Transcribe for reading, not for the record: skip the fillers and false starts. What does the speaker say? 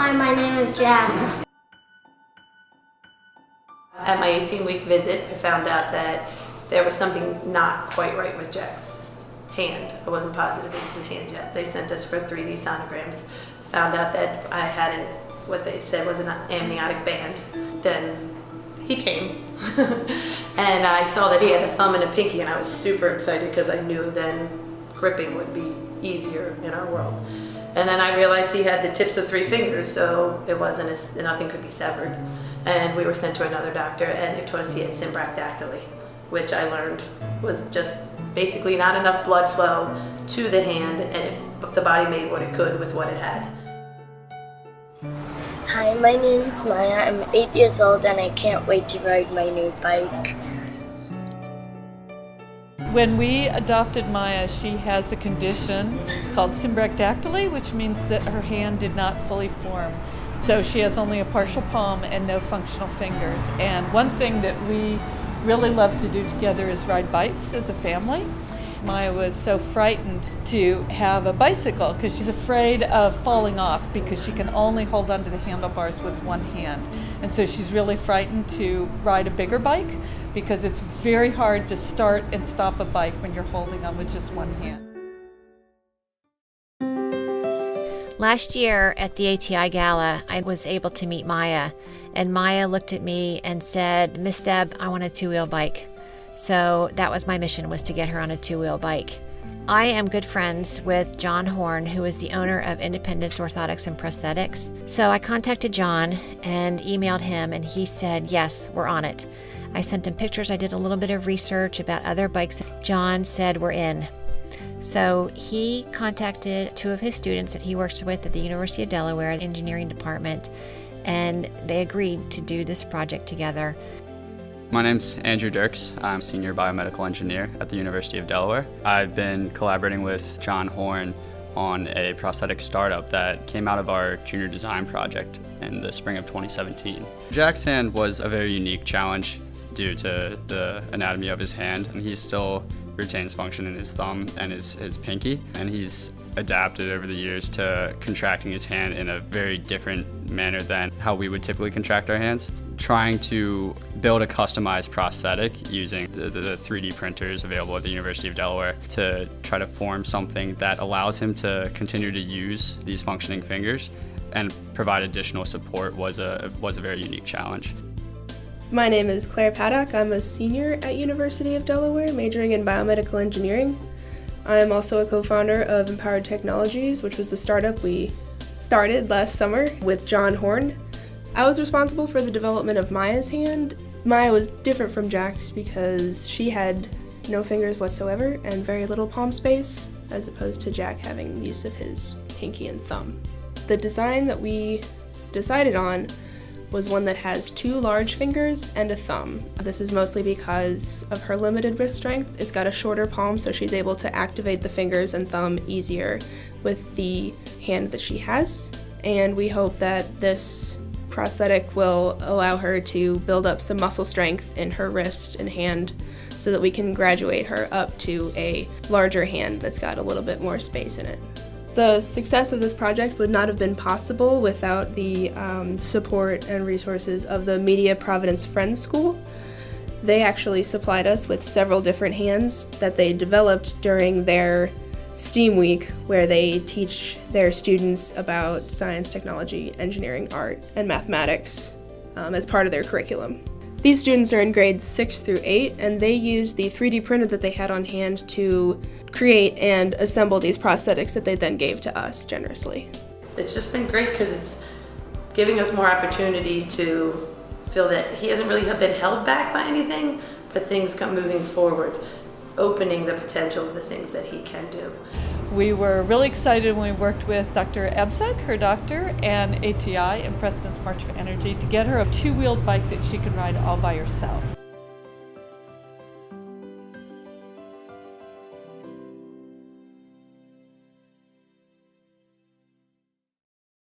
Hi, my name is Jack. At my 18-week visit, I found out that there was something not quite right with Jack's hand. I wasn't positive it was his hand yet. They sent us for 3D sonograms. Found out that I had what they said was an amniotic band. Then he came and I saw that he had a thumb and a pinky, and I was super excited because I knew then gripping would be easier in our world. And then I realized he had the tips of 3 fingers, so it wasn't nothing could be severed. And we were sent to another doctor, and they told us he had symbrectactyly, which I learned was just basically not enough blood flow to the hand, and the body made what it could with what it had. Hi, my name is Maya. I'm 8 years old and I can't wait to ride my new bike. When we adopted Maya, she has a condition called symbrectactyly, which means that her hand did not fully form. So she has only a partial palm and no functional fingers. And one thing that we really love to do together is ride bikes as a family. Maya was so frightened to have a bicycle because she's afraid of falling off because she can only hold onto the handlebars with one hand. And so she's really frightened to ride a bigger bike because it's very hard to start and stop a bike when you're holding on with just one hand. Last year at the ATI Gala, I was able to meet Maya, and Maya looked at me and said, "Miss Deb, I want a 2-wheel bike." So that was my mission, was to get her on a 2-wheel bike. I am good friends with John Horn, who is the owner of Independence Orthotics and Prosthetics. So I contacted John and emailed him, and he said, yes, we're on it. I sent him pictures. I did a little bit of research about other bikes. John said, we're in. So he contacted 2 of his students that he works with at the University of Delaware engineering department, and they agreed to do this project together. My name's Andrew Dirks. I'm a senior biomedical engineer at the University of Delaware. I've been collaborating with John Horn on a prosthetic startup that came out of our junior design project in the spring of 2017. Jack's hand was a very unique challenge due to the anatomy of his hand, and he still retains function in his thumb and his pinky, and he's adapted over the years to contracting his hand in a very different manner than how we would typically contract our hands. Trying to build a customized prosthetic using the 3D printers available at the University of Delaware to try to form something that allows him to continue to use these functioning fingers and provide additional support was a very unique challenge. My name is Claire Paddock. I'm a senior at University of Delaware, majoring in biomedical engineering. I am also a co-founder of Empowered Technologies, which was the startup we started last summer with John Horn. I was responsible for the development of Maya's hand. Maya was different from Jack's because she had no fingers whatsoever and very little palm space, as opposed to Jack having use of his pinky and thumb. The design that we decided on was one that has 2 large fingers and a thumb. This is mostly because of her limited wrist strength. It's got a shorter palm, so she's able to activate the fingers and thumb easier with the hand that she has. And we hope that this prosthetic will allow her to build up some muscle strength in her wrist and hand so that we can graduate her up to a larger hand that's got a little bit more space in it. The success of this project would not have been possible without the support and resources of the Media Providence Friends School. They actually supplied us with several different hands that they developed during their STEAM week, where they teach their students about science, technology, engineering, art, and mathematics as part of their curriculum. These students are in grades 6 through 8, and they use the 3D printer that they had on hand to create and assemble these prosthetics that they then gave to us generously. It's just been great because it's giving us more opportunity to feel that he hasn't really been held back by anything, but things come moving forward, opening the potential of the things that he can do. We were really excited when we worked with Dr. Absek, her doctor, and ATI and President's March for Energy to get her a 2-wheeled bike that she can ride all by herself.